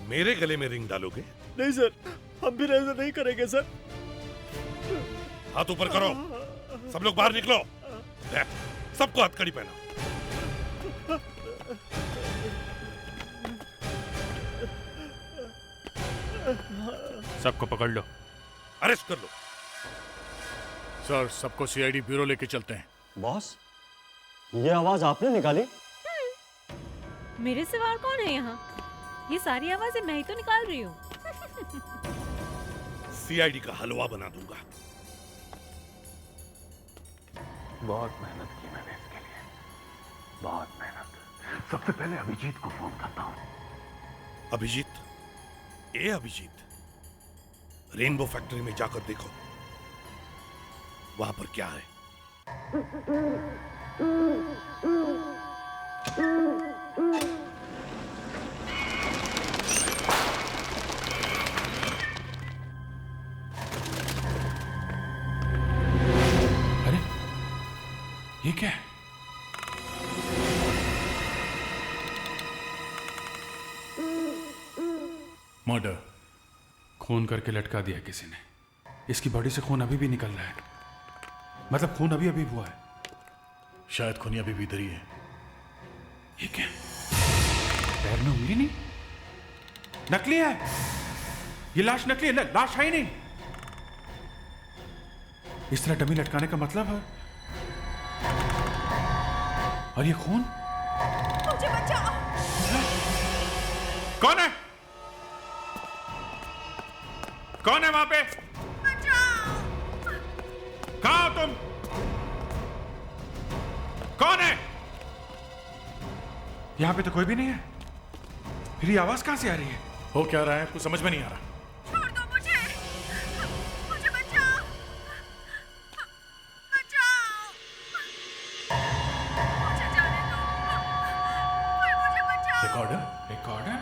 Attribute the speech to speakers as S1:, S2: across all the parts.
S1: मेरे गले में रिंग डालोगे?
S2: नहीं सर, हम भी ऐसा नहीं करेंगे सर।
S1: हाथ ऊपर करो, सब लोग बाहर निकलो। सबको हथकड़ी पहना।
S3: सबको पकड़ लो,
S1: अरेस्ट कर लो।
S3: सर सबको सीआईडी ब्यूरो लेके चलते हैं।
S4: बॉस, ये आवाज आपने निकाली?
S5: मेरे सिवा और कौन है यहाँ? ये सारी आवाजें मैं ही तो निकाल रही हूँ।
S1: सीआईडी का हलवा बना दूंगा।
S6: बहुत मेहनत की मैंने इसके लिए, बहुत मेहनत। सबसे पहले अभिजीत को फोन करता हूं।
S1: अभिजीत? ए अभिजीत, रेनबो फैक्ट्री में जाकर देखो, वहां पर क्या है।
S3: अरे ये क्या है? मर्डर, खून करके लटका दिया किसी ने। इसकी बॉडी से खून अभी भी निकल रहा है, मतलब खून अभी अभी हुआ है। शायद खूनी अभी भी इधर ही है। ये क्या? पैर में उंगली नहीं, नकली है। ये लाश नकली है, लाश है ही नहीं। इस तरह डमी लटकाने का मतलब है। और ये खून?
S5: मुझे बचाओ।
S3: कौन है? कौन है वहां पे?
S5: बचाओ।
S3: कहां हो तुम? कौन है? यहां पे तो कोई भी नहीं है, फिर ये आवाज कहां से आ रही है? हो क्या रहा है? कुछ समझ में नहीं आ रहा।
S5: छोड़ दो मुझे, मुझे बचाओ, बचाओ, मुझे जाने दो, कोई मुझे बचाओ।
S3: रिकॉर्डर? रिकॉर्डर?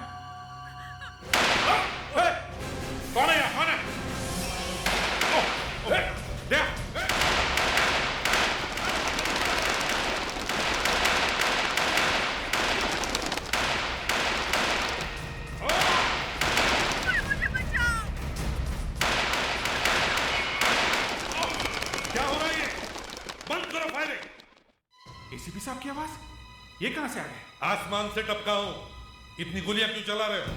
S3: कौन है? कौन है?
S1: क्या हो रहा है? ये बंद करो फायरिंग।
S3: एसीपी साहब की आवाज ये कहां से आ गई?
S1: आसमान से टपका हूं, इतनी गोलियां क्यों चला रहे हो?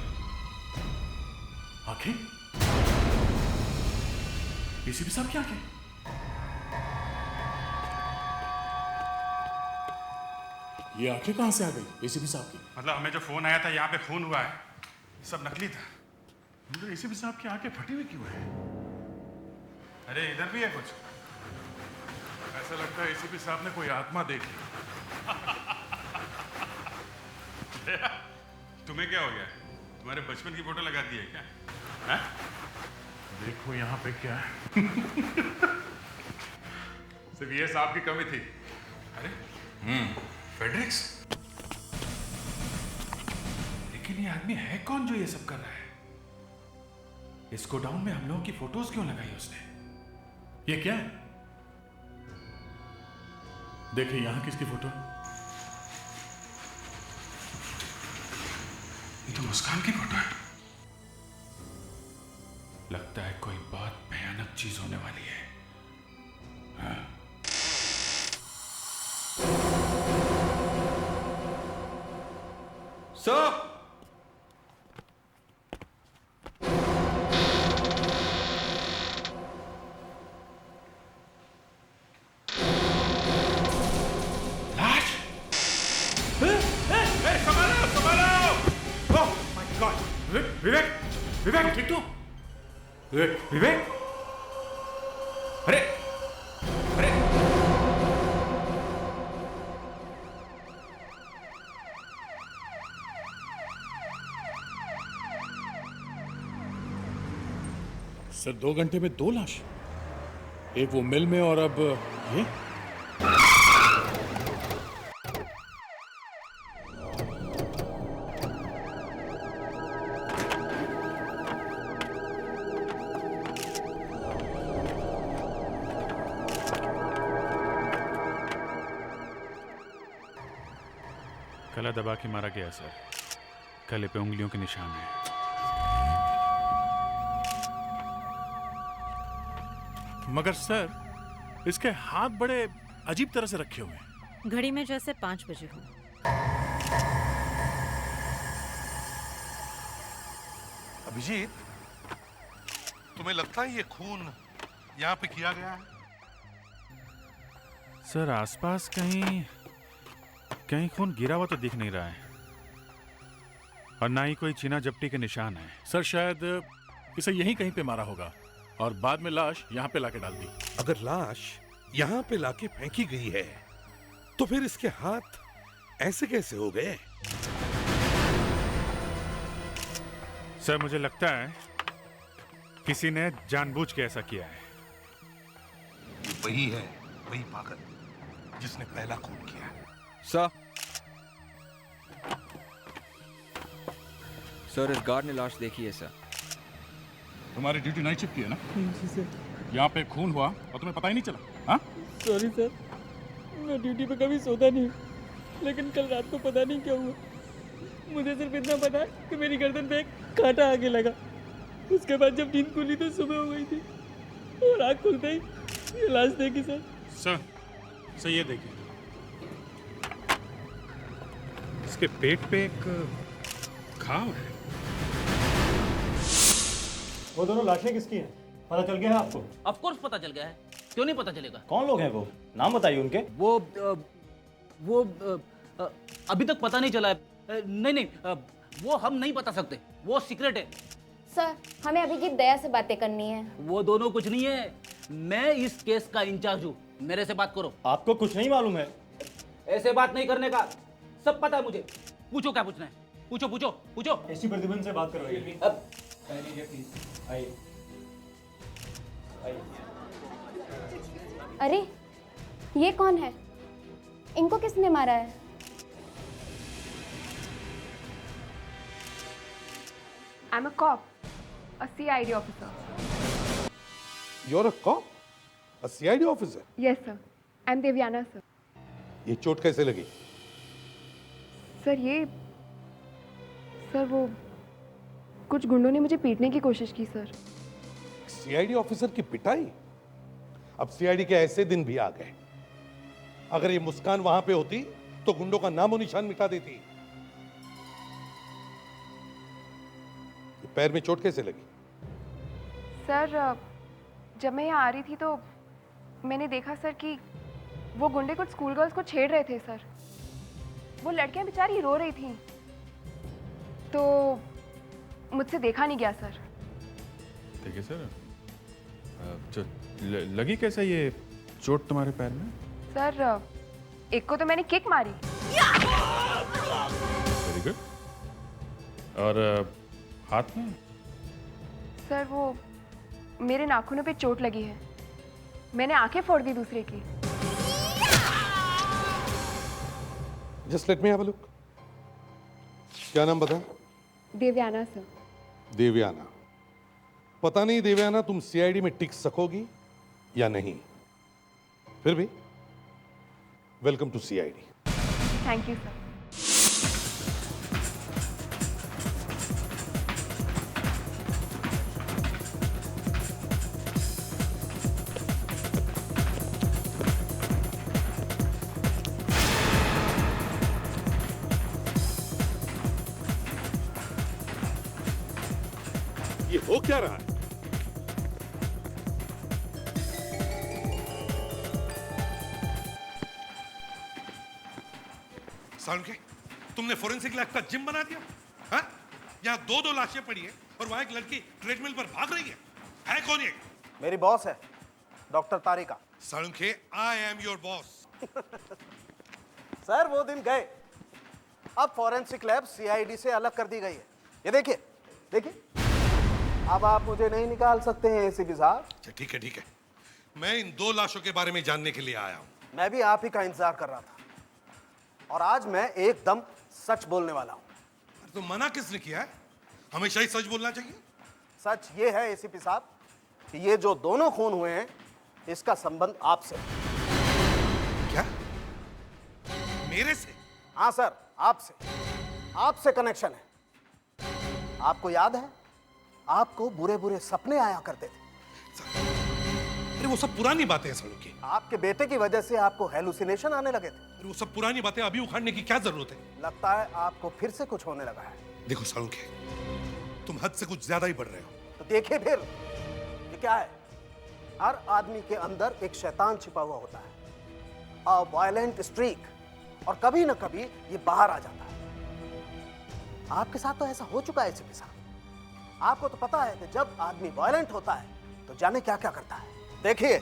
S3: आंखें? एसीपी साहब की आंखें? ये आंखें कहां से आ गई एसीपी साहब की? मतलब हमें जो फोन आया था यहाँ पे खून हुआ है, सब नकली था। मगर एसीपी साहब की आंखें फटी हुई क्यों है? अरे इधर भी है कुछ। ऐसा लगता है एसीपी साहब ने कोई आत्मा देखी। तुम्हें क्या हो गया? तुम्हारे बचपन की फोटो लगा दी है क्या? है? देखो यहाँ पे क्या है। सिर्फ ये साहब की कमी थी। अरे फेड्रिक्स, लेकिन ये आदमी है कौन जो ये सब कर रहा है? इस गोडाउन में हम लोगों की फोटोज क्यों लगाई उसने? ये क्या है? देखिए यहां किसकी फोटो? ये तो मुस्कान की फोटो है। लगता है कोई बहुत भयानक चीज होने वाली है। हाँ?
S2: सर,
S3: लाश? संभालो संभालो! Oh my God! विवेक विवेक ठीक तो? विवेक विवेक! अरे अरे सर 2 घंटे में 2 लाश, एक वो मिल में और अब ये। गला दबा के मारा गया सर, गले पे उंगलियों के निशान है। मगर सर, इसके हाथ बड़े अजीब तरह से रखे हुए हैं।
S5: घड़ी में जैसे 5 बजे हो।
S1: अभिजीत, तुम्हें लगता है ये खून यहाँ पे किया गया है?
S3: सर, आसपास कहीं कहीं खून गिरा हुआ तो दिख नहीं रहा है, और ना ही कोई चीना जपटी के निशान है। सर, शायद इसे यहीं कहीं पे मारा होगा और बाद में लाश यहाँ पे लाके डाल दी।
S1: अगर लाश यहाँ पे लाके फेंकी गई है तो फिर इसके हाथ ऐसे कैसे हो गए?
S3: सर, मुझे लगता है किसी ने जानबूझ के ऐसा किया है।
S1: ये वही है, वही पागल जिसने पहला खून किया है।
S7: सर, इस गार्ड ने लाश देखी है सर।
S3: तुम्हारी ड्यूटी नाइट शिफ्ट की है ना? जी सर। यहाँ पे खून हुआ और तुम्हें पता ही नहीं चला? हाँ?
S2: सॉरी सर, मैं ड्यूटी पे कभी सोता नहीं, लेकिन कल रात को पता नहीं क्या हुआ। मुझे सिर्फ इतना पता है कि मेरी गर्दन पे एक कांटा आगे लगा। उसके बाद जब नींद खुली तो सुबह हो गई थी, और आँख खुलते ही ये लाश देखी सर।
S3: सर, ये देखिए, इसके पेट पे एक घाव है।
S4: वो दोनों लाशें किसकी हैं? पता चल गया है आपको?
S8: ऑफ कोर्स पता चल गया है, क्यों नहीं पता चलेगा?
S4: कौन लोग हैं वो? नाम बताइए उनके।
S8: वो अभी तक पता नहीं चला है। नहीं, वो हम नहीं बता सकते, वो सीक्रेट है।
S9: सर, हमें अभिजीत दया से बातें करनी है।
S8: वो दोनों कुछ नहीं है, मैं इस केस का इंचार्ज हूँ, मेरे से बात करो।
S4: आपको कुछ नहीं मालूम है?
S8: ऐसे बात नहीं करने का, सब पता है मुझे। पूछो क्या पूछना है, पूछो पूछो पूछो।
S4: एसपी प्रतिबंध से बात करवाइए।
S8: अब
S4: आइए।
S9: अरे, ये कौन है? इनको किसने मारा है?
S10: I'm a cop, a CID officer.
S1: You're a cop? A CID officer?
S10: Yes, sir. I'm Devyana, sir.
S1: ये चोट कैसे लगी?
S10: सर वो कुछ गुंडों ने मुझे पीटने की कोशिश की सर।
S1: सीआईडी ऑफिसर की पिटाई? अब सीआईडी के ऐसे दिन भी आ गए। अगर ये मुस्कान वहां पे होती तो गुंडों का नामो निशान मिटा देती। पैर में चोट कैसे लगी?
S10: सर, जब मैं यहाँ आ रही थी तो मैंने देखा सर कि वो गुंडे कुछ स्कूल गर्ल्स को छेड़ रहे थे सर। वो लड़कियां बेचारी रो रही थीं, तो मुझसे देखा नहीं गया सर।
S3: ठीक है सर, लगी कैसा ये चोट तुम्हारे पैर में?
S10: सर, एक को तो मैंने किक मारी।
S3: Very good. और हाथ में?
S10: सर, वो मेरे नाखूनों पे चोट लगी है। मैंने आंखें फोड़ दी दूसरे की।
S1: Just let me have a look. क्या नाम बता?
S10: देवयाना सर।
S1: देवयाना। पता नहीं देवयाना तुम सीआईडी में टिक सकोगी या नहीं, फिर भी welcome to CID.
S10: Thank you sir.
S1: ये हो क्या रहा है? सालुंखे, तुमने फोरेंसिक लैब का जिम बना दिया? हाँ? यहाँ दो लाशें पड़ी है और वहां एक लड़की ट्रेडमिल पर भाग रही है कौन ये?
S11: मेरी बॉस है, doctor Tarika.
S1: Salunkhe, I am your boss.
S11: Sir, वो दिन गए, अब फॉरेंसिक लैब सीआईडी से अलग कर दी गई है। ये देखिए, देखिए, अब आप मुझे नहीं निकाल सकते हैं एसीपी साहब।
S1: अच्छा, ठीक है ठीक है, मैं इन दो लाशों के बारे में जानने के लिए आया हूं।
S11: मैं भी आप ही का इंतजार कर रहा था, और आज मैं एकदम सच बोलने वाला हूं।
S1: तो मना किसने किया है? हमेशा ही सच बोलना चाहिए।
S11: सच ये है एसीपी साहब कि ये जो दोनों खून हुए हैं, इसका संबंध आपसे।
S1: क्या? मेरे से?
S11: हाँ सर, आपसे कनेक्शन है। आपको याद है, आपको बुरे बुरे सपने आया करते थे।
S1: अरे अरे वो सब पुरानी बातें हैं सालुंखे।
S11: आपके बेटे की वजह से आपको हेलुसिनेशन आने लगे थे।
S1: अरे वो सब पुरानी बातें अभी उखाड़ने की क्या जरूरत है?
S11: लगता है आपको फिर से कुछ होने लगा है।
S1: देखो सालुंखे, तुम हद से कुछ ज्यादा ही बढ़ रहे हो।
S11: तो देखिए फिर ये क्या है। हर आदमी के अंदर एक शैतान छिपा हुआ होता है, अ वायलेंट स्ट्रीक, और कभी ना कभी ये बाहर आ जाता है। आपके साथ तो ऐसा हो चुका है एसीपी साहब। आपको तो पता है कि जब आदमी वायलेंट होता है तो जाने क्या क्या करता है। देखिए,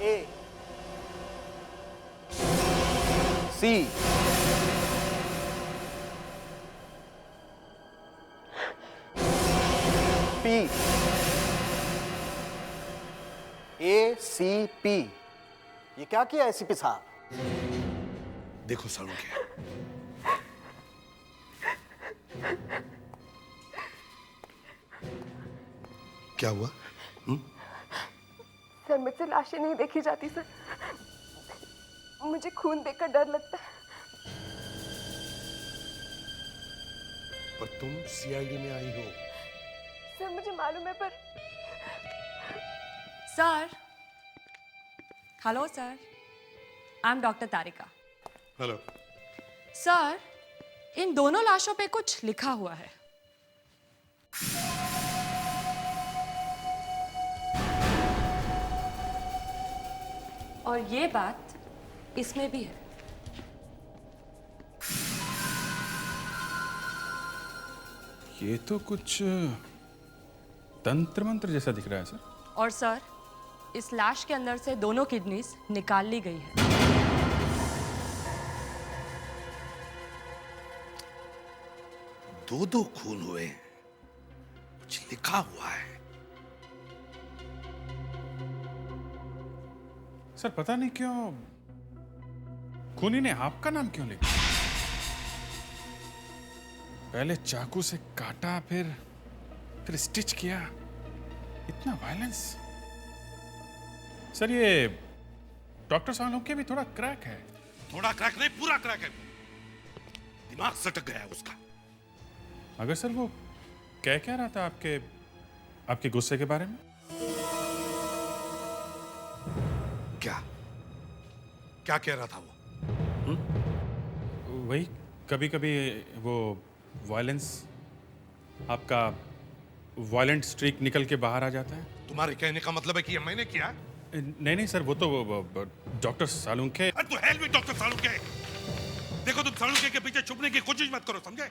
S11: ए, सी, पी, ACP। ये क्या किया एसीपी साहब?
S1: देखो सालुंखे, क्या हुआ?
S10: सर मुझसे लाशें नहीं देखी जाती सर, मुझे खून देखकर डर लगता है।
S1: पर तुम सीआईडी में आई हो।
S10: सर मुझे मालूम है पर
S12: sir, hello sir, I am doctor Tarika.
S1: Hello
S12: sir, इन दोनों लाशों पे कुछ लिखा हुआ है। और ये बात इसमें भी है।
S3: ये तो कुछ तंत्र मंत्र जैसा दिख रहा है सर।
S12: और सर, इस लाश के अंदर से दोनों किडनीज निकाल ली गई है।
S1: दो खून हुए, कुछ लिखा हुआ है।
S3: सर पता नहीं क्यों खूनी ने आपका नाम क्यों लिखा? पहले चाकू से काटा, फिर स्टिच किया। इतना वायलेंस। सर ये डॉक्टर सालुंखे भी थोड़ा क्रैक है।
S1: थोड़ा क्रैक नहीं, पूरा क्रैक है। दिमाग सटक गया है उसका।
S3: मगर सर वो कह क्या रहा था आपके गुस्से के बारे में?
S1: क्या क्या कह रहा था वो?
S3: वही कभी कभी वो वायलेंस, आपका वायलेंट स्ट्रीक निकल के बाहर आ जाता है।
S1: तुम्हारे कहने का मतलब है कि ये मैंने किया?
S3: नहीं सर, वो तो डॉक्टर सालुंखे।
S1: तो हेल भी डॉक्टर सालुंखे। देखो तुम सालुंखे के पीछे छुपने की कोशिश मत करो, समझे?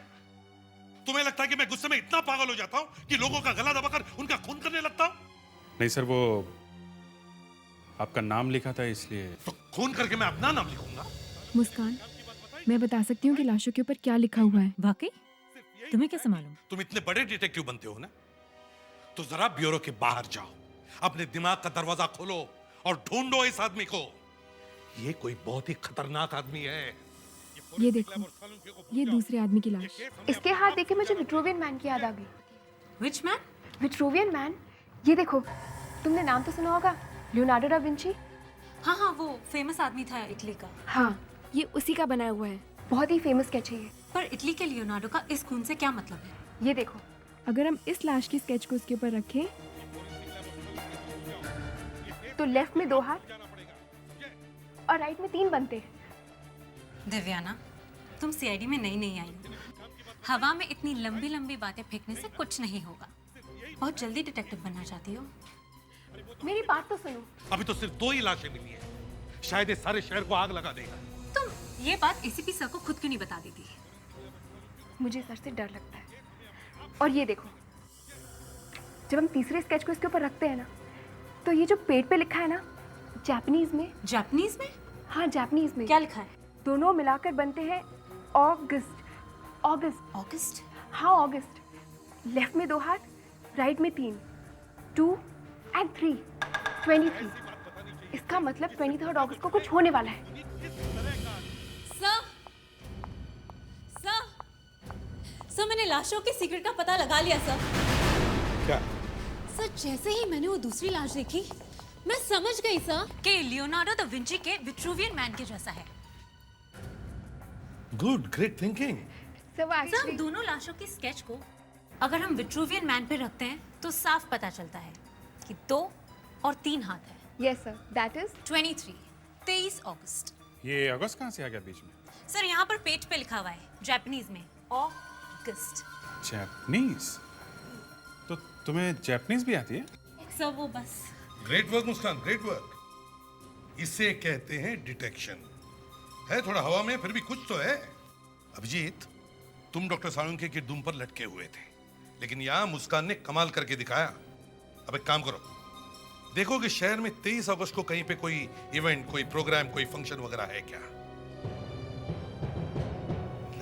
S1: तुम्हें लगता है कि मैं गुस्से में इतना पागल हो जाता हूं कि लोगों का गला दबाकर उनका खून करने लगता हूं?
S3: नहीं सर, वो आपका नाम लिखा था इसलिए।
S1: तो खून करके मैं अपना नाम लिखूंगा?
S10: मुस्कान, मैं बता सकती हूँ कि लाशों के ऊपर क्या लिखा हुआ है।
S5: वाकई? तुम्हें कैसे मालूम?
S1: तुम इतने बड़े डिटेक्टिव बनते हो ना, तो जरा ब्यूरो के बाहर जाओ, अपने दिमाग का दरवाजा खोलो और ढूंढो इस आदमी को। ये कोई बहुत ही खतरनाक आदमी है।
S10: ये देखो, ये दूसरे आदमी की लाश। इसके हाथ देखे मुझे विट्रूवियन मैन की याद आ गई।
S5: विच मैन?
S10: Vitruvian man. ये देखो, तुमने नाम तो सुना होगा, लियोनार्डो डा विंची।
S5: हाँ हाँ, वो फेमस आदमी था इटली का।
S10: हाँ, ये उसी का बनाया हुआ है। बहुत ही फेमस स्केच है ये।
S5: पर इटली के लियोनार्डो का इस खून से क्या मतलब है?
S10: ये देखो, अगर हम इस लाश की स्केच को उसके ऊपर रखें तो लेफ्ट में 2 हाथ और राइट में 3 बनते हैं।
S5: दिव्याना, तुम सीआईडी में नई आई हो। हवा में इतनी लंबी लंबी बातें फेंकने से कुछ नहीं होगा। बहुत जल्दी डिटेक्टिव बनना चाहती हो।
S10: मेरी बात तो सुनो।
S1: अभी तो सिर्फ 2 ही लाशें मिली हैं। शायद ये सारे शहर को आग लगा देगा।
S5: तुम ये बात एसीपी सर को खुद क्यों नहीं बता देती?
S10: मुझे सर से डर लगता है। और ये देखो, जब हम तीसरे स्केच को इसके ऊपर रखते हैं ना, तो ये जो पेट पे लिखा है ना, जापानीज में।
S5: जापानीज में?
S10: हाँ, जापानीज में।
S5: क्या लिखा है? दोनों
S10: मिलाकर बनते हैं ऑगस्ट। ऑगस्ट?
S5: ऑगस्ट?
S10: हाँ, ऑगस्ट। लेफ्ट में 2 हाथ, राइट में 3, 2 and 3, 23। इसका मतलब 23 अगस्त को कुछ होने वाला है।
S5: सर, मैंने लाशों के सीक्रेट का पता लगा लिया सर।
S1: क्या?
S5: सर, जैसे ही मैंने वो दूसरी लाश देखी, मैं समझ गई सर कि लियोनार्डो दा विंची के विट्रूवियन मैन के जैसा है।
S1: Good, great thinking.
S5: सर, दोनों लाशों की स्केच को अगर हम विट्रूवियन मैन पे रखते हैं तो साफ पता चलता है कि 2 और 3 हाथ है।
S10: यस सर, दैट इज
S5: 23 अगस्त।
S3: ये अगस्त कहाँ से आ गया बीच में?
S5: सर यहाँ पर पेज पे लिखा हुआ है जापानीज में अगस्त।
S3: जापानीज? तो तुम्हें जापानीज भी आती है?
S5: सर वो बस।
S1: ग्रेट वर्क मुस्कान, ग्रेट वर्क। इसे कहते हैं डिटेक्शन। है थोड़ा हवा में, फिर भी कुछ तो है। अभिजीत, तुम डॉक्टर साळुंखे की दुम पर लटके हुए थे, लेकिन यहां मुस्कान ने कमाल करके दिखाया। अब एक काम करो, देखो कि शहर में 23 अगस्त को कहीं पे कोई इवेंट, कोई प्रोग्राम, कोई फंक्शन वगैरह है क्या।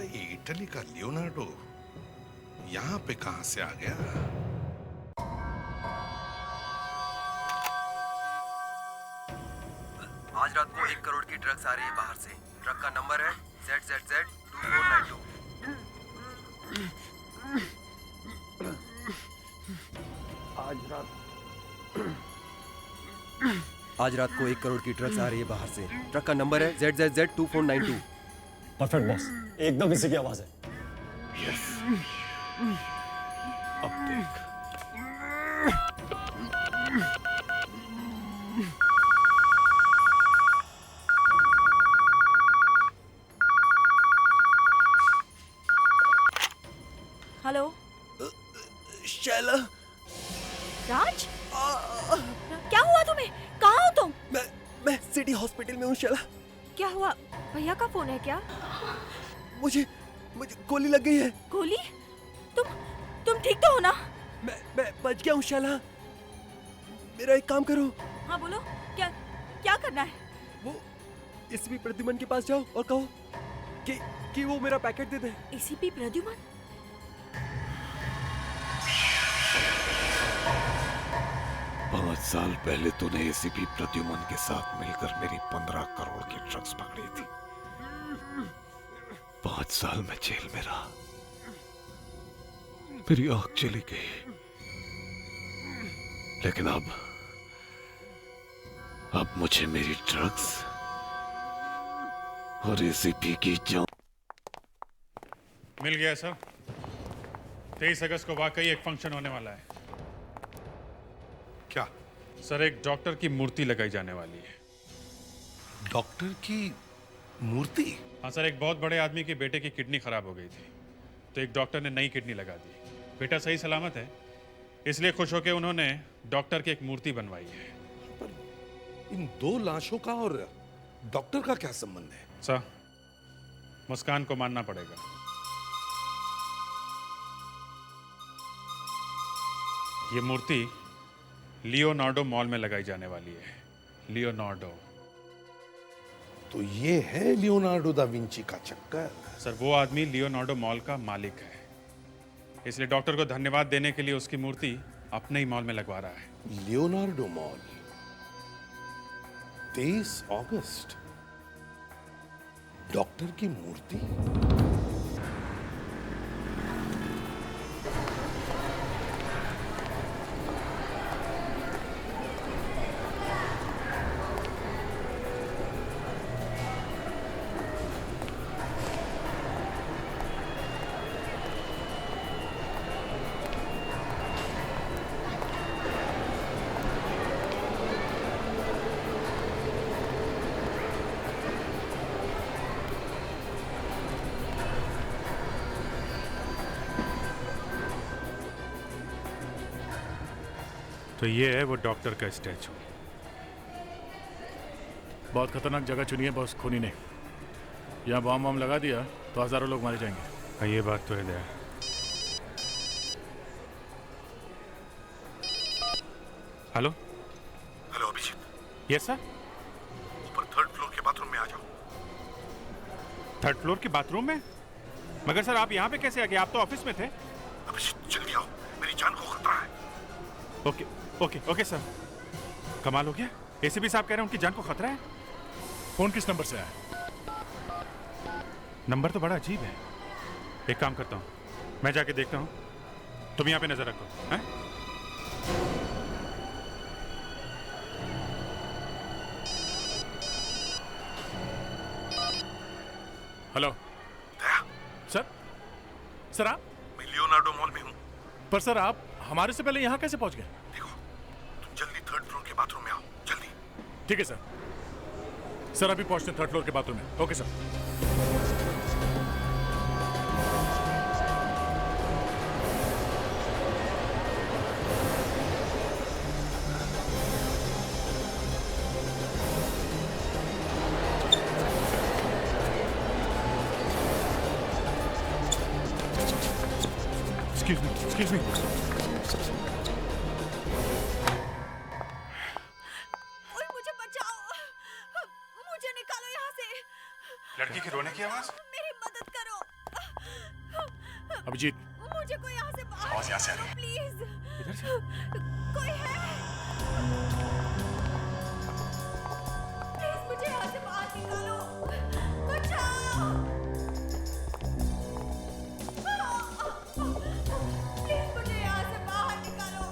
S1: ये इटली का लियोनार्डो यहां पे कहां से आ गया?
S7: आज रात को 1 करोड़ की ड्रग्स आ रही है बाहर से। ट्रक का नंबर है ZZZ2492। आज रात को 1 करोड़ की ड्रग्स आ रही है बाहर से। ट्रक का नंबर है ZZZ2492।
S4: परफेक्ट बॉस, एकदम इसी की आवाज है।
S6: यस, अब देख।
S12: हेलो
S7: शैला।
S12: राज, क्या हुआ तुम्हें? कहाँ हो तुम?
S7: मैं सिटी हॉस्पिटल में हूँ शैला।
S12: क्या हुआ? भैया का फोन है क्या?
S7: मुझे गोली लग गई है।
S12: गोली? तुम ठीक तो हो ना?
S7: मैं बच गया हूँ शैला। मेरा एक काम करो।
S12: हाँ बोलो, क्या करना है?
S7: वो एसीपी प्रद्युमन के पास जाओ और कहो कि वो मेरा पैकेट दे दे।
S12: एसीपी प्रद्युमन?
S6: 5 साल पहले तूने एसीपी प्रद्युमन के साथ मिलकर मेरी 15 करोड़ की ड्रग्स पकड़ी थी। 5 साल में जेल में रहा, मेरी आंख चली गई। लेकिन अब मुझे मेरी ड्रग्स और एसीपी की जान।
S3: मिल गया सर। 23 अगस्त को वाकई एक फंक्शन होने वाला है।
S1: क्या?
S3: सर, एक डॉक्टर की मूर्ति लगाई जाने वाली है।
S1: डॉक्टर की मूर्ति?
S3: हाँ सर, एक बहुत बड़े आदमी के बेटे की किडनी खराब हो गई थी, तो एक डॉक्टर ने नई किडनी लगा दी। बेटा सही सलामत है, इसलिए खुश होकर उन्होंने डॉक्टर की एक मूर्ति बनवाई है।
S1: पर इन 2 लाशों का और डॉक्टर का क्या संबंध है?
S3: सर, मुस्कान को मानना पड़ेगा। ये मूर्ति लियोनार्डो मॉल में लगाई जाने वाली है। लियोनार्डो।
S1: तो ये है लियोनार्डो दा विंची का चक्कर।
S3: सर, वो आदमी लियोनार्डो मॉल का मालिक है, इसलिए डॉक्टर को धन्यवाद देने के लिए उसकी मूर्ति अपने ही मॉल में लगवा रहा है।
S1: लियोनार्डो मॉल, 23 अगस्त, डॉक्टर की मूर्ति।
S3: तो ये है वो डॉक्टर का स्टैचू।
S13: बहुत खतरनाक जगह चुनी है बॉस खूनी ने। यहाँ बॉम्ब वॉम्ब लगा दिया तो हजारों लोग मारे जाएंगे।
S3: हाँ, ये बात तो है Daya. Hello
S1: hello Abhijeet.
S3: Yes sir.
S1: ऊपर 3rd फ्लोर के बाथरूम में आ जाओ।
S3: 3rd फ्लोर के बाथरूम में? मगर सर, आप यहाँ पे कैसे आ गए? आप तो ऑफिस में थे।
S1: अभिजीत जल्दी आओ, मेरी जान को खतरा है।
S3: Okay okay okay sir. कमाल हो गया, एसीपी साहब कह रहे हैं उनकी जान को खतरा है।
S13: फोन किस नंबर से आया?
S3: नंबर तो बड़ा अजीब है। एक काम करता हूँ, मैं जाके देखता हूँ, तुम यहाँ पे नजर रखो। हैं?
S13: हेलो
S1: दया।
S13: सर। सर आप?
S1: मैं लियोनार्डो मॉल में हूँ।
S13: पर सर आप हमारे से पहले यहाँ कैसे पहुंच गए?
S1: देखो, तुम जल्दी 3rd फ्लोर के बाथरूम में आओ, जल्दी।
S13: ठीक है सर। सर अभी पहुंचते हैं 3rd फ्लोर के बाथरूम में। Okay sir.
S3: Excuse me.
S14: ओए मुझे बचाओ, मुझे निकालो यहाँ से।
S3: लड़की के रोने की आवाज?
S14: मेरी मदद करो।
S13: अभिजीत,
S14: मुझे कोई यहाँ से बाहर
S3: आवाज यहाँ से आ रही है।
S14: प्लीज।
S3: इधर से?
S14: कोई है? प्लीज मुझे यहाँ से बाहर निकालो। बचाओ। प्लीज मुझे यहाँ से बाहर निकालो।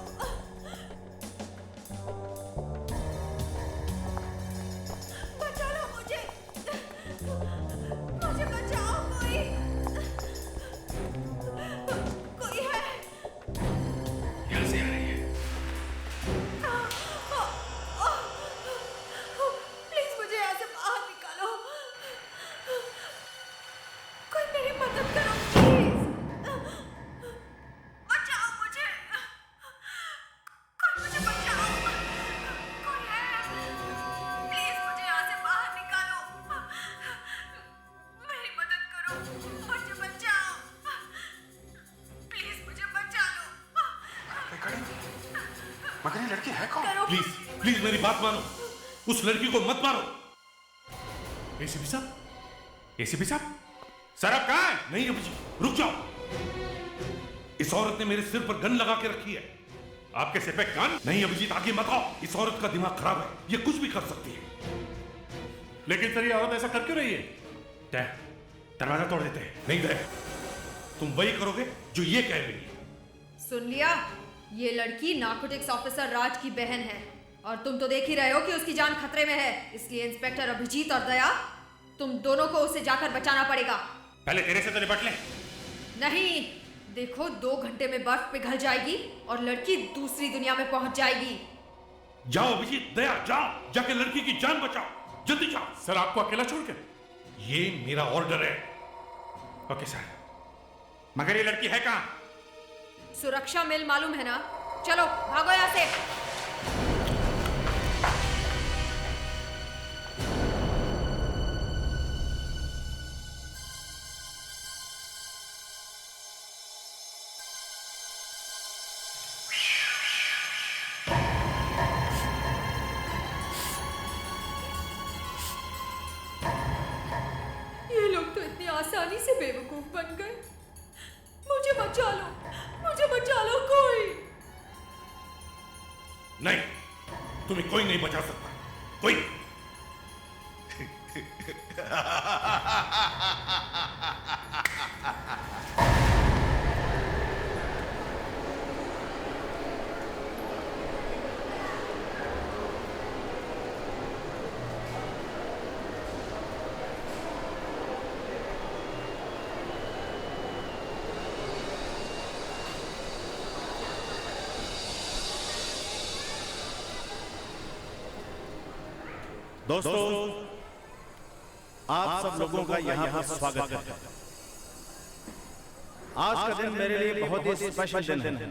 S14: बचा लो मुझे। मुझे बचाओ कोई। कोई है?
S3: यहाँ से आ रही है।
S14: प्लीज मुझे यहाँ से बाहर निकालो। कोई मेरी मदद करो प्लीज। बचाओ मुझे। कोई मुझे बचाओ। कोई है? प्लीज मुझे यहाँ से बाहर निकालो। मेरी मदद करो। मुझे बचाओ। प्लीज मुझे बचा लो।
S3: मगर ये लड़की है कौन?
S1: प्लीज प्लीज मेरी बात मानो, उस लड़की को मत मारो।
S3: एसीपी साहब, एसीपी साहब, सर आप कहाँ हैं?
S1: नहीं अभिजीत, रुक जाओ। इस औरत ने मेरे सिर पर गन लगा के रखी है।
S3: आपके सिर पे गन?
S1: नहीं अभिजीत, आगे मत आओ। इस औरत का दिमाग खराब है, ये कुछ भी कर सकती है।
S13: लेकिन सर ये औरत ऐसा कर क्यों रही है?
S3: दरवाजा तोड़ देते हैं।
S1: नहीं दे, तुम वही करोगे जो ये कह रही है।
S14: सुन लिया? ये लड़की नार्कोटिक्स ऑफिसर राज की बहन है और तुम तो देख ही रहे हो कि उसकी जान खतरे में है। इसलिए इंस्पेक्टर अभिजीत और दया, तुम दोनों को उसे जाकर बचाना पड़ेगा।
S3: पहले तेरे से तो निपट लें।
S14: नहीं, देखो 2 घंटे में बर्फ पिघल जाएगी और लड़की दूसरी दुनिया में पहुंच जाएगी।
S1: जाओ अभिजीत, दया जाओ, जाके लड़की की जान बचाओ, जल्दी जाओ।
S13: सर आपको अकेला छोड़ के?
S1: ये मेरा ऑर्डर है।
S3: Okay sir. मगर ये लड़की है कहाँ?
S14: सुरक्षा मिल मालूम है ना? चलो भागो यहाँ से। ये लोग तो इतनी आसानी से बेवकूफ बन गए। मुझे बचा लो, मुझे बचा लो कोई।
S1: नहीं, तुम्हें कोई नहीं बचा सकता, कोई।
S15: दोस्तों, आप सब लोगों का यहाँ पर स्वागत है। आज का दिन मेरे लिए बहुत ही स्पेशल दिन है।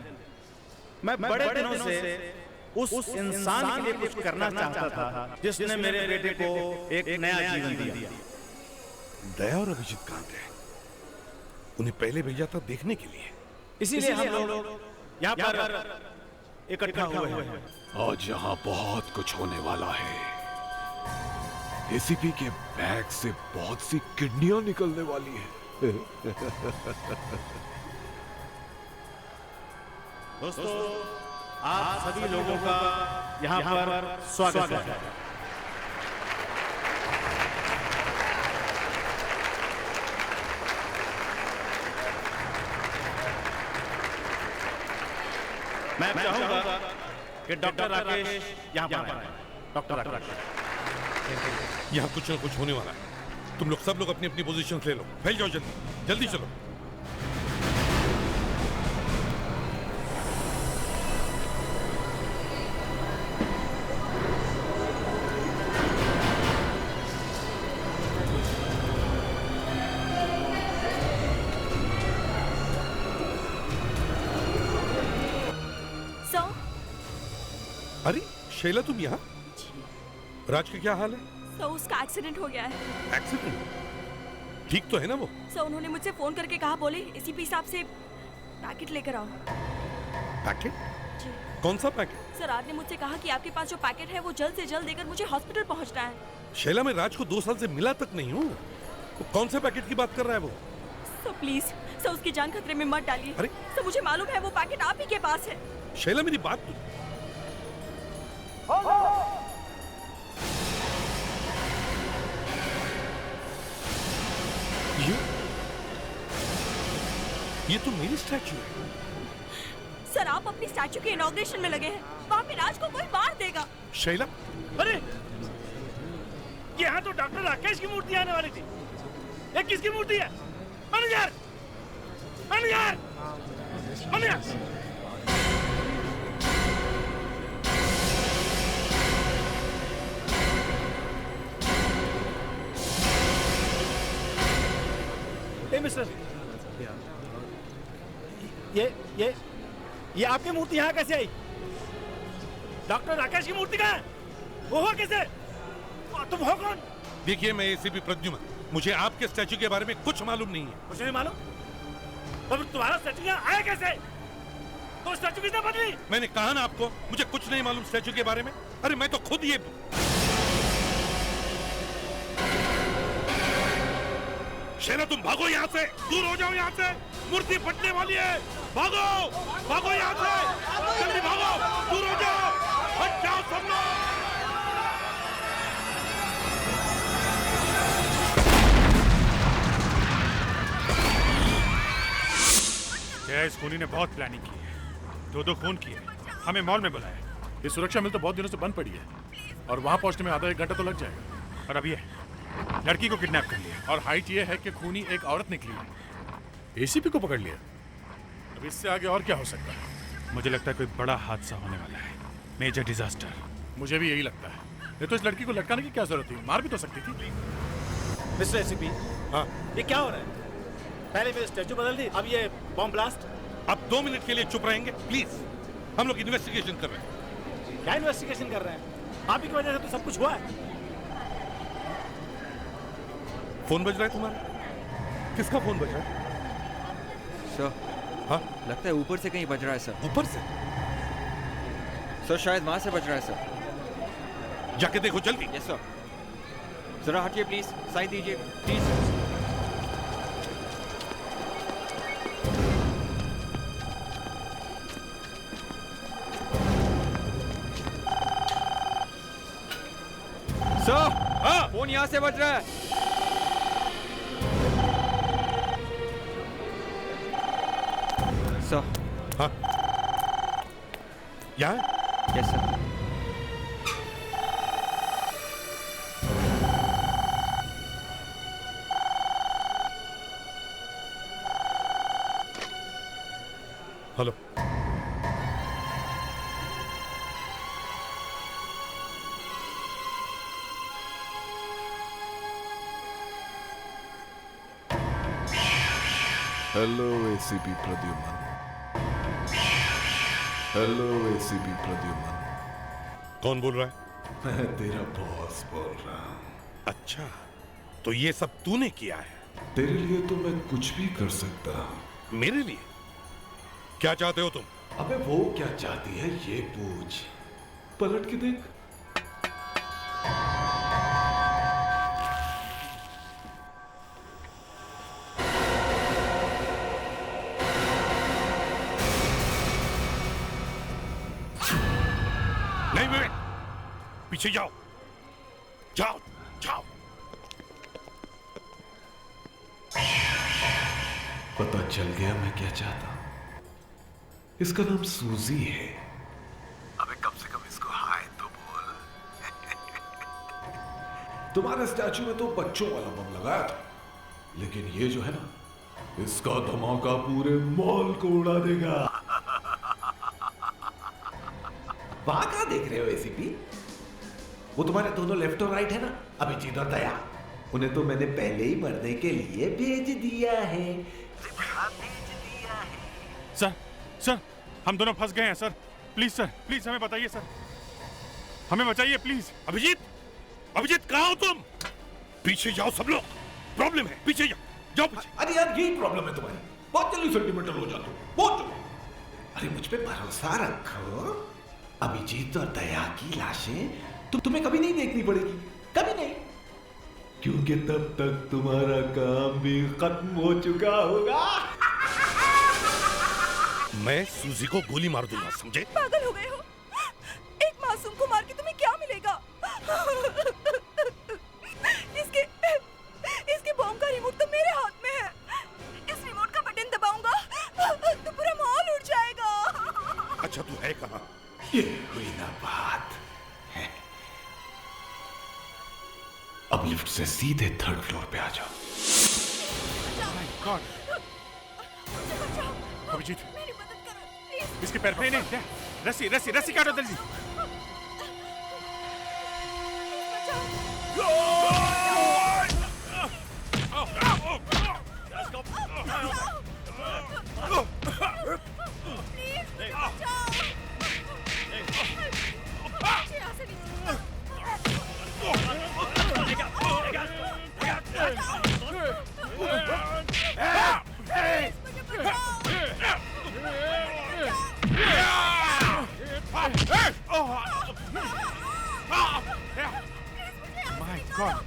S15: मैं बड़े दिनों से उस इंसान के लिए कुछ करना चाहता था जिसने मेरे बेटे को एक नया जीवन दिया।
S1: दया और अभिजीत कहाँ थे? उन्हें पहले भेजा था देखने के लिए।
S15: इसीलिए हम लोग यहाँ पर इकट्ठा हुए हैं।
S6: आज यहाँ बहुत कुछ होने वाला है। एसीपी के बैग से बहुत सी किडनियां निकलने वाली है।
S15: दोस्तों, आप सभी लोगों का यहाँ पर स्वागत है। मैं चाहूंगा कि डॉक्टर राकेश यहाँ पर आए। डॉक्टर राकेश,
S1: यहाँ कुछ ना कुछ होने वाला है। तुम लोग सब लोग अपनी अपनी पोजीशन ले लो, फैल जाओ, जल्दी जल्दी चलो। अरे शैला, तुम यहाँ? राज का क्या हाल है?
S16: सर उसका एक्सीडेंट हो गया है।
S1: एक्सीडेंट? ठीक तो है ना वो?
S16: सर उन्होंने मुझसे फोन करके कहा, बोले एसीपी साहब से पैकेट लेकर आओ।
S1: पैकेट?
S16: जी।
S1: कौन सा पैकेट?
S16: सर राज ने मुझसे कहा कि आपके पास जो पैकेट है वो जल्द से जल्द देकर मुझे हॉस्पिटल पहुंचना है।
S1: शैला, मैं राज को 2 साल से मिला तक नहीं हूँ। कौन से पैकेट की बात कर रहा है वो?
S16: सर प्लीज, सर उसकी जान खतरे में मत डालिए।
S1: अरे
S16: सर मुझे मालूम है वो पैकेट आप ही के पास है।
S1: शैला, मेरी बात ये तो मेरी स्टैचू है।
S16: सर आप अपनी स्टैचू के इनॉग्रेशन में लगे हैं, वहाँ पे राज को कोई मार देगा।
S1: शैला,
S15: अरे यहाँ तो डॉक्टर राकेश की मूर्ति आने वाली थी। ये किसकी मूर्ति है? Manager, manager, manager. मिस्टर, ये आपकी मूर्ति यहाँ कैसे आई? डॉक्टर राकेश की मूर्ति कहाँ है? वो हो कैसे? तुम हो कौन?
S1: देखिए, मैं एसीपी प्रद्युमन, मुझे आपके स्टैचू के बारे में कुछ मालूम नहीं है।
S15: कुछ नहीं मालूम? तो तुम्हारा स्टैचू यहाँ आया कैसे? तो स्टैचू किसने बदली?
S1: मैंने कहा ना आपको, मुझे कुछ नहीं मालूम स्टैचू के बारे में। अरे मैं तो खुद ये शैला, तुम भागो यहाँ से, दूर हो जाओ यहाँ से, मूर्ति फटने वाली है। भागो, भागो यहाँ से, जल्दी भागो, दूर हो जाओ, हट जाओ सब लोग।
S3: इस खूनी ने बहुत प्लानिंग की है, 2 खून किए, हमें मॉल में बुलाया। ये सुरक्षा मिल तो बहुत दिनों से बंद पड़ी है और वहां पहुंचने में आधा 1 घंटा तो लग जाएगा। और अभी लड़की को किडनैप कर लिया और हाइट ये है कि खूनी एक औरत निकली है। एसीपी को पकड़ लिया। अब इससे आगे और क्या हो सकता है? मुझे लगता है कोई बड़ा हादसा होने वाला है, मेजर डिजास्टर। मुझे भी यही लगता है। नहीं तो इस लड़की को लटकाने की क्या जरूरत थी? मार भी तो सकती थी।
S15: मिस्टर एसीपी,
S1: हाँ,
S15: ये क्या हो रहा है? पहले मेरी स्टैचू बदल दी, अब ये बॉम्ब ब्लास्ट।
S1: अब 2 मिनट के लिए चुप रहेंगे प्लीज? हम लोग इन्वेस्टिगेशन कर रहे हैं।
S15: क्या इन्वेस्टिगेशन कर रहे हैं? आप ही की वजह से तो सब कुछ हुआ है।
S1: फोन बज रहा है तुम्हारा? किसका फोन बज रहा है?
S7: सर,
S1: हाँ,
S7: लगता है ऊपर से कहीं बज रहा है सर।
S1: ऊपर से?
S7: सर शायद वहां से बज रहा है सर।
S1: जाके देखो जल्दी।
S7: Yes sir. जरा हटिए प्लीज, साइड दीजिए प्लीज। सर, हाँ, फोन यहाँ से बज रहा है। सर,
S1: हाँ, यहाँ?
S7: Yes sir.
S1: Hello,
S17: hello ACP Pradyuman. Hello ACP Pradyuman.
S1: कौन बोल रहा है?
S17: मैं तेरा बॉस बोल रहा हूँ।
S1: अच्छा, तो ये सब तूने किया है?
S17: तेरे लिए तो मैं कुछ भी कर सकता हूँ।
S1: मेरे लिए? क्या चाहते हो तुम?
S17: अबे वो क्या चाहती है ये पूछ। पलट के देख।
S1: नहीं विवेक, पीछे जाओ, जाओ जाओ।
S17: पता चल गया मैं क्या चाहता हूं। इसका नाम सूजी है। अबे कम से कम इसको हाय तो बोल। तुम्हारे स्टैचू में तो बच्चों वाला बम लगाया था, लेकिन ये जो है ना, इसका धमाका पूरे मॉल को उड़ा देगा। वहां क्या देख रहे हो एसीपी? वो तुम्हारे दोनों लेफ्ट और राइट है ना, अभिजीत और दया। उन्हें तो मैंने पहले ही मरने के लिए भेज दिया है।
S3: सर, सर, हम दोनों फंस गए हैं सर। प्लीज सर, प्लीज हमें बताइए सर। हमें बचाइए प्लीज।
S1: अभिजीत, अभिजीत कहाँ हो तुम? पीछे जाओ सब लोग, प्रॉब्लम है, पीछे जाओ, जाओ पीछे।
S17: अरे यार यही प्रॉब्लम है तुम्हारी, बहुत जल्दी सेंटिमेंटल हो जाते हो, बहुत जल्दी। अरे मुझ पे भरोसा रखो, अभिजीत और दया की लाशें तुम्हें कभी नहीं देखनी पड़ेगी, कभी नहीं, क्योंकि तब तक तुम्हारा काम भी खत्म हो चुका होगा।
S1: मैं सूजी को गोली मार दूंगा, समझे?
S16: पागल हो गए हो? एक मासूम को मार के तुम्हें क्या मिलेगा? इसके बॉम्ब का रिमोट तो मेरे हाथ में है। इस रिमोट का बटन दबाऊंगा तो पूरा माहौल उड़ जाएगा।
S1: अच्छा तू है कहाँ?
S17: ये हुई ना बात। अब लिफ्ट से सीधे 3rd फ्लोर पे आ जाओ।
S3: अभिजीत, इसके पैर पे नहीं, रस्सी रस्सी रस्सी काटो जल्दी। My God.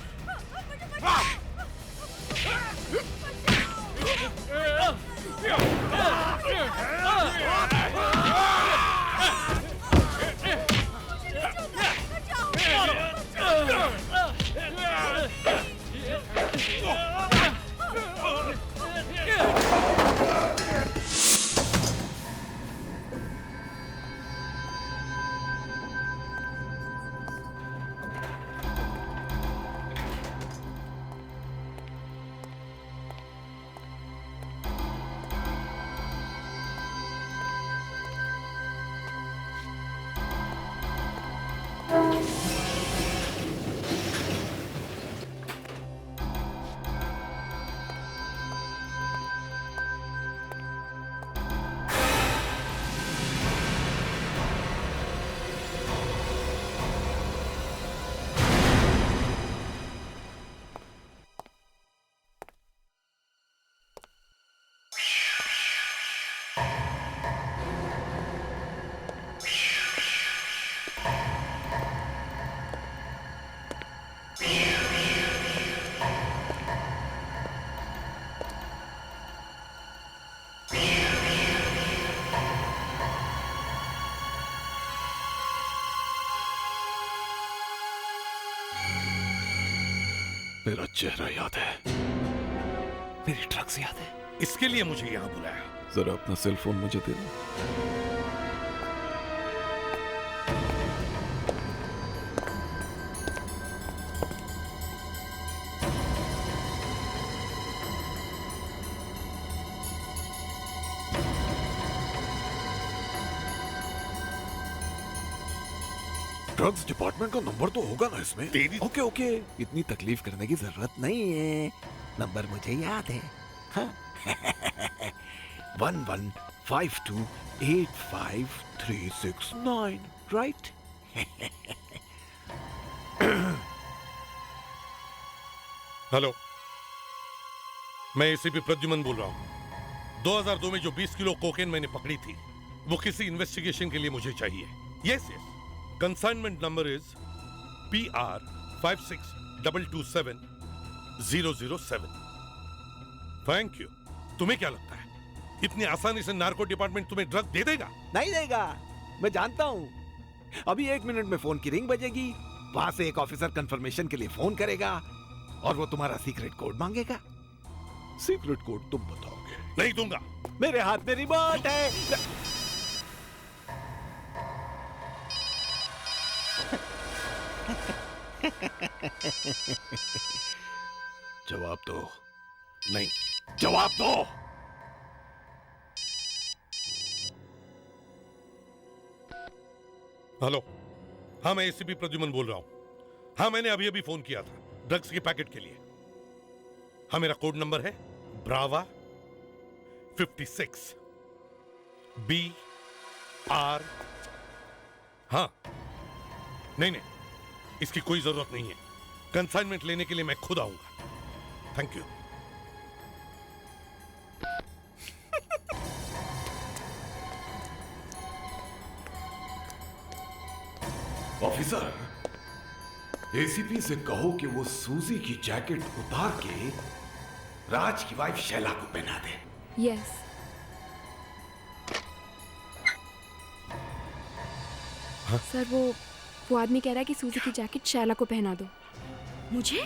S17: मेरा चेहरा याद है, मेरी ड्रग्स याद है।
S1: इसके लिए मुझे यहाँ बुलाया।
S17: जरा अपना सेल फोन मुझे दे दो। ड्रग्स डिपार्टमेंट का नंबर तो होगा ना इसमें? ओके ओके, इतनी तकलीफ करने की जरूरत नहीं है, नंबर मुझे याद है। हाँ। 11528539, राइट?
S1: हेलो, मैं एसीपी प्रद्युमन बोल रहा हूँ। 2002 में जो 20 किलो कोकेन मैंने पकड़ी थी, वो किसी इन्वेस्टिगेशन के लिए मुझे चाहिए। Yes yes, consignment number is PR 56227007। Thank you. तुम्हें क्या लगता है इतनी आसानी से नार्को डिपार्टमेंट तुम्हें ड्रग दे देगा?
S17: नहीं देगा, मैं जानता हूं। अभी 1 मिनट में फोन की रिंग बजेगी, वहां से एक ऑफिसर कंफर्मेशन के लिए फोन करेगा और वो तुम्हारा सीक्रेट कोड मांगेगा। सीक्रेट कोड तुम बताओगे?
S1: नहीं दूंगा।
S17: मेरे हाथ में रिमोट है। जवाब दो।
S1: नहीं।
S17: जवाब दो।
S1: हेलो, हाँ मैं एसीपी प्रद्युमन बोल रहा हूं। हाँ मैंने अभी अभी फोन किया था ड्रग्स के पैकेट के लिए। हाँ मेरा कोड नंबर है ब्रावा 56 BR। हाँ नहीं नहीं, इसकी कोई जरूरत नहीं है। कंसाइनमेंट लेने के लिए मैं खुद आऊंगा। Thank you.
S17: ऑफिसर, एसीपी से कहो कि वो सूजी की जैकेट उतार के राज की वाइफ शैला को पहना दे।
S10: यस। सर वो आदमी कह रहा है कि सूजी की जैकेट शैला को पहना दो।
S16: मुझे?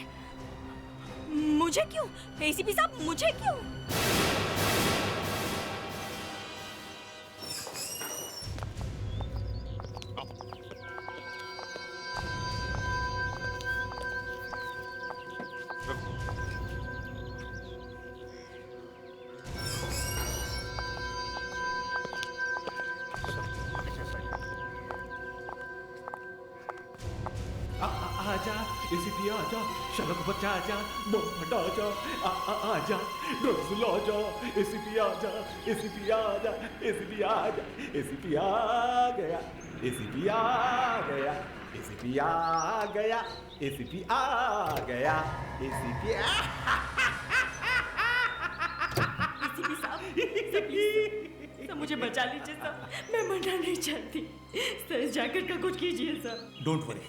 S16: मुझे क्यों? एसीपी साहब मुझे क्यों?
S17: आजा एसीपी, आजा शैला को बचा, आजा बम फटा, आजा आजा ड्रग्स ला, आजा एसीपी, आजा एसीपी, आजा एसीपी, आजा एसीपी आ गया, एसीपी आ गया, एसीपी आ गया, एसीपी आ गया, एसीपी
S16: एसीपी साहब सब मुझे बचा लीजिए सर, मैं मरना नहीं चाहती सर। इस जैकेट का कुछ कीजिए सर।
S1: डोंट वरी,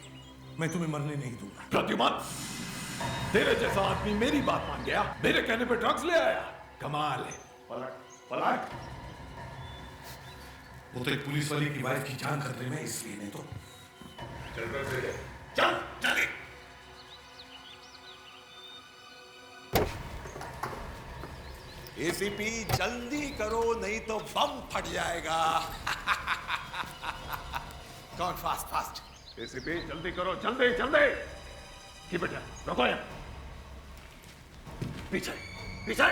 S1: मैं तुम्हें मरने नहीं दूंगा।
S17: प्रद्युमन, तेरे जैसा आदमी मेरी बात मान गया, मेरे कहने पे ड्रग्स ले आया, कमाल है। पलट पलट।
S1: वो तो एक पुलिस वाले की वाइफ की जान खतरे में, इसलिए नहीं तो।
S17: चल चल।
S18: एसीपी जल्दी करो नहीं तो बम फट जाएगा। कौन फास्ट फास्ट।
S17: एसीपी जल्दी करो, जल्दी जल्दी। की बेटा रोको यार, पीछे पीछे।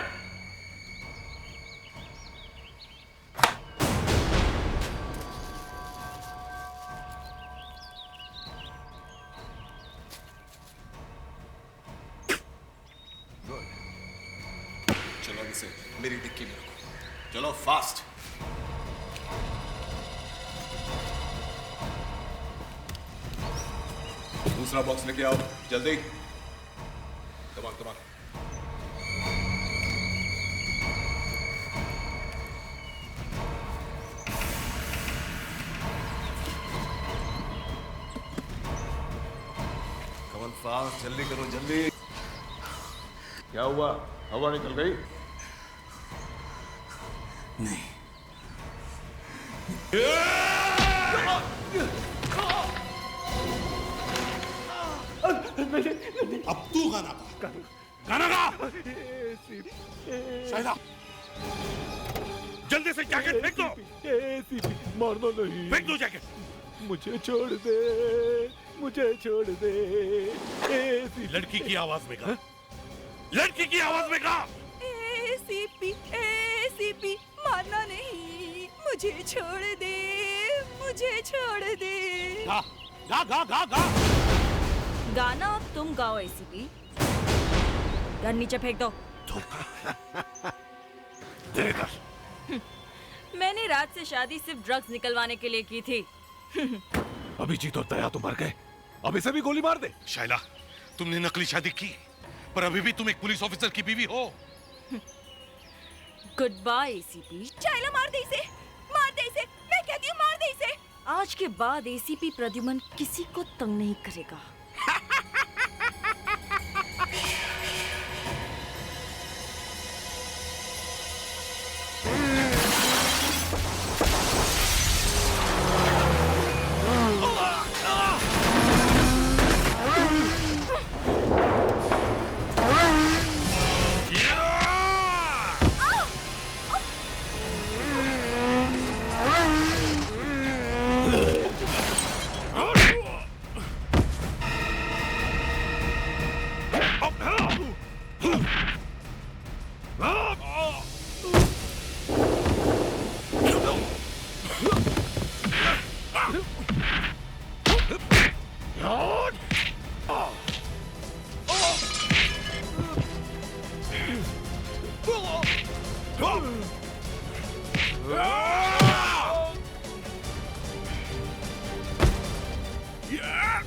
S18: चलो इसे मेरी डिक्की में रखो, चलो फास्ट। दूसरा बॉक्स लेके आओ जल्दी। कमान कमान। कमान फास्ट, जल्दी करो जल्दी।
S17: क्या हुआ, हवा निकल गई?
S1: नहीं। अब तू गाना गा। गाना गा। शैला, जल्दी से जैकेट फेंक दो।
S17: मारना नहीं।
S1: फेंक दो जैकेट।
S17: मुझे छोड़ दे, मुझे छोड़ दे।
S1: लड़की की आवाज में गा, लड़की की आवाज में गा।
S16: एसीपी एसीपी मारना नहीं, मुझे छोड़ दे, मुझे छोड़ दे।
S1: गा गा गा गा गा।
S16: गाना अब तुम गाओ एसीपी। गन नीचे फेंक दो।
S1: दे इधर।
S16: मैंने रात से शादी सिर्फ ड्रग्स निकलवाने के लिए की थी।
S17: अभिजीत और दया तो मर गए, अब इसे भी गोली मार दे।
S1: शैला, तुमने नकली शादी की, पर अभी भी तुम एक पुलिस ऑफिसर की बीवी हो।
S16: Good bye ACP. शैला मार दे इसे, मार दे इसे, मैं कहती हूँ मार दे इसे। आज के बाद एसीपी प्रद्युमन किसी को तंग नहीं करेगा।
S1: Yeah!